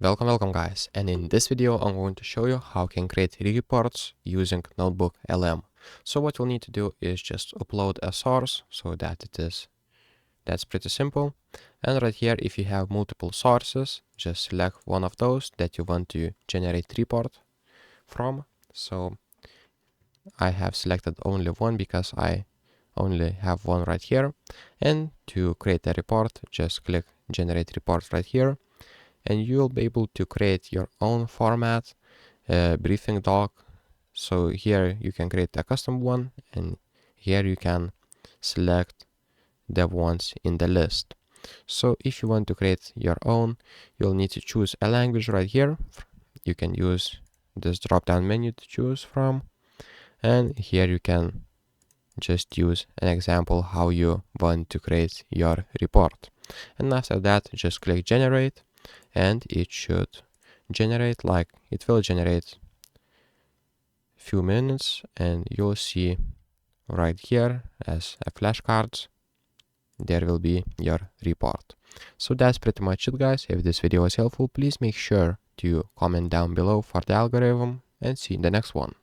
Welcome guys, and in this video I'm going to show you how you can create reports using NotebookLM. So what you'll need to do is just upload a source so that that's pretty simple. And right here, if you have multiple sources, just select one of those that you want to generate report from. So I have selected only one because I only have one right here. And to create a report, just click generate report right here. And you'll be able to create your own format, briefing doc. So here you can create a custom one, and here you can select the ones in the list. So if you want to create your own, you'll need to choose a language right here. You can use this drop down menu to choose from, and here you can just use an example how you want to create your report. And after that, just click generate, and it should generate, like it will generate few minutes, and you'll see right here as a flashcards there will be your report. So that's pretty much it, guys. If this video was helpful, please make sure to comment down below for the algorithm, and see you in the next one.